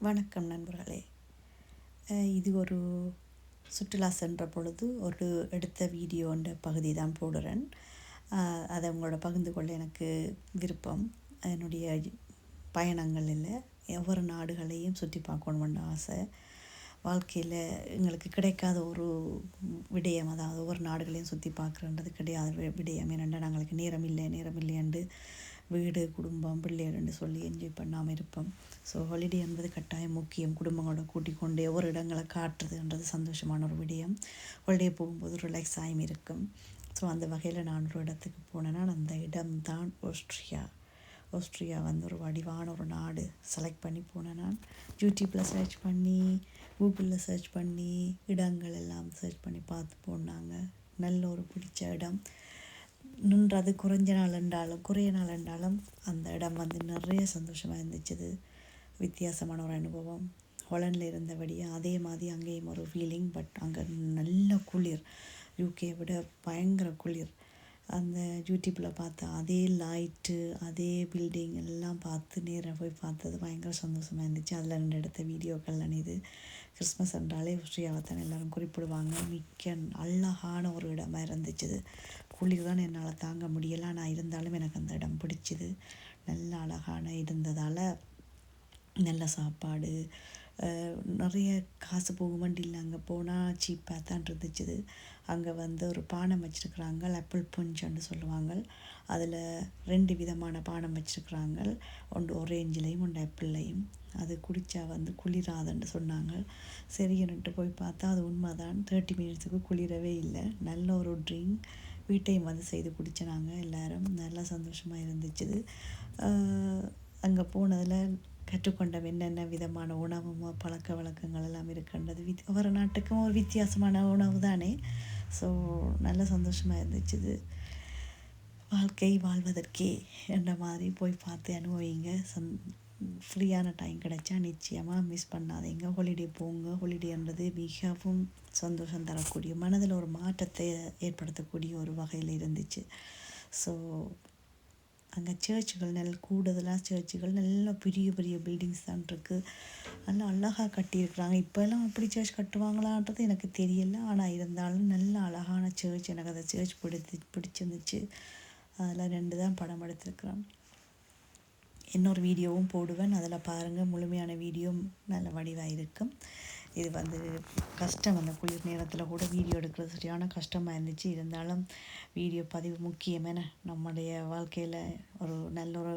வணக்கம் நண்பர்களே. இது ஒரு சுற்றுலா சென்ற பொழுது எடுத்த வீடியோன்ற பகுதி தான் போடுறேன். அதை உங்களோட பகிர்ந்து கொள்ள எனக்கு விருப்பம். என்னுடைய பயணங்களில் ஒவ்வொரு நாடுகளையும் சுற்றி பார்க்கணுன்னு ஆசை. வாழ்க்கையில் எங்களுக்கு கிடைக்காத ஒரு விடயம், அதாவது ஒவ்வொரு நாடுகளையும் சுற்றி பார்க்குறன்றது கிடையாத விடயம். ஏனென்றா நாங்களுக்கு நேரம் இல்லையென்று வீடு, குடும்பம், பிள்ளைகள்னு சொல்லி என்ஜாய் பண்ணாமல் இருப்போம். ஸோ ஹாலிடே என்பது கட்டாயம் முக்கியம். குடும்பங்களோட கூட்டிக் கொண்டு ஒவ்வொரு இடங்களை காட்டுறதுன்றது சந்தோஷமான ஒரு விடயம். ஹாலிடே போகும்போது ரிலாக்ஸ் ஆகியும் இருக்கும். ஸோ அந்த வகையில் நான் ஒரு இடத்துக்கு போனேன்னா அந்த இடம்தான் ஆஸ்ட்ரியா. ஆஸ்ட்ரியா ஒரு வடிவான ஒரு நாடு. செலக்ட் பண்ணி போனேன். நான் யூடியூப்பில் சர்ச் பண்ணி, கூகுளில் சர்ச் பண்ணி, இடங்கள் எல்லாம் சர்ச் பண்ணி பார்த்து போனாங்க. நல்ல ஒரு பிடிச்ச இடம். நின்றது குறைய நாள் என்றாலும் அந்த இடம் நிறைய சந்தோஷமாக இருந்துச்சு. வித்தியாசமான ஒரு அனுபவம். ஹாலண்டில் இருந்தபடியே அதே மாதிரி அங்கேயும் ஒரு ஃபீலிங். பட் அங்கே நல்ல குளிர், யூகேயை விட பயங்கர குளிர். அந்த யூடியூப்பில் பார்த்த அதே லைட்டு, அதே பில்டிங் எல்லாம் பார்த்து நேராக போய் பார்த்தது பயங்கர சந்தோஷமாக இருந்துச்சு. அதில் 2 எடுத்த வீடியோக்கள் இது. கிறிஸ்மஸ் என்றாலே ஆஸ்ட்ரியாவை தான் எல்லோரும் குறிப்பிடுவாங்க. மிக்க அழகான ஒரு இடமாக இருந்துச்சு. குளிர் தான் என்னால் தாங்க முடியலை, ஆனால் இருந்தாலும் எனக்கு அந்த இடம் பிடிச்சிது. நல்ல அழகான இருந்ததால் நல்ல சாப்பாடு, நிறைய காசு போகுமெண்டு இல்லை. அங்கே போனால் சீப்பாக தான் இருந்துச்சு. அங்கே ஒரு பானம் வச்சுருக்குறாங்க, ஆப்பிள் பஞ்சுன்னு சொல்லுவாங்க. அதில் 2 விதமான பானம் வச்சுருக்குறாங்க. ஒன்று ஆரேஞ்சிலையும் ஒன்று ஆப்பிள்லையும். அது குடித்தா குளிராதுன்னு சொன்னாங்க. சரின்னுட்டு போய் பார்த்தா அது உண்மைதான். 30 மினிட்ஸுக்கு குளிரவே இல்லை. நல்ல ஒரு ட்ரிங்க். வீட்டையும் செய்து குடிச்சினாங்க. எல்லோரும் நல்லா சந்தோஷமாக இருந்துச்சு. அங்கே போனதில் கற்றுக்கொண்ட என்னென்ன விதமான உணவு பழக்க வழக்கங்கள் எல்லாம் இருக்கின்றது. ஒவ்வொரு நாட்டுக்கும் ஒரு வித்தியாசமான உணவு தானே. ஸோ நல்ல சந்தோஷமாக இருந்துச்சு. வாழ்க்கை வாழ்வதற்கே என்ற மாதிரி போய் பார்த்து அனுபவிங்க. ஃப்ரீயான டைம் கிடைச்சா நிச்சயமாக மிஸ் பண்ணாதீங்க. ஹாலிடே போங்க. ஹாலிடேன்றது மிகவும் சந்தோஷம் தரக்கூடிய, மனதில் ஒரு மாற்றத்தை ஏற்படுத்தக்கூடிய ஒரு வகையில் இருந்துச்சு. ஸோ அங்கே சர்ச்சுகள் கூடுதலாக சர்ச்சுகள் நல்ல பெரிய பெரிய பில்டிங்ஸ் தான் இருக்குது. நல்லா அழகாக கட்டியிருக்கிறாங்க. இப்போல்லாம் அப்படி சர்ச் கட்டுவாங்களான்றது எனக்கு தெரியல. ஆனால் இருந்தாலும் நல்ல அழகான சர்ச். எனக்கு அந்த சர்ச் பிடிச்சிருந்துச்சு. அதில் 2 தான் படம் எடுத்திருக்கிறேன். இன்னொரு வீடியோவும் போடுவேன், அதில் பாருங்கள். முழுமையான வீடியோ நல்ல வடிவாக இருக்கும். இது கஷ்டம். அந்த குளிர் நேரத்தில் கூட வீடியோ எடுக்கிறது சரியான கஷ்டமாக இருந்துச்சு. இருந்தாலும் வீடியோ பதிவு முக்கியமான நம்முடைய வாழ்க்கையில் ஒரு நல்ல ஒரு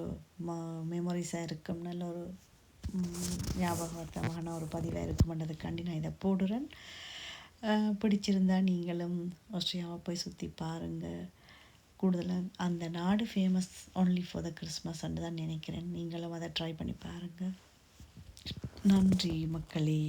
மெமரிஸாக இருக்கும். நல்ல ஒரு ஞாபகமான ஒரு பதிவாக இருக்கும்ன்றதுக்காண்டி நான் இதை போடுறேன். பிடிச்சிருந்தால் நீங்களும் ஆஸ்ட்ரியாவை போய் சுற்றி பாருங்கள். கூடுதலாக அந்த நாடு ஃபேமஸ் ஒன்லி ஃபார் த கிறிஸ்மஸ்ன்னு தான் நினைக்கிறேன். நீங்களும் அதை ட்ரை பண்ணி பாருங்கள். நன்றி மக்களே.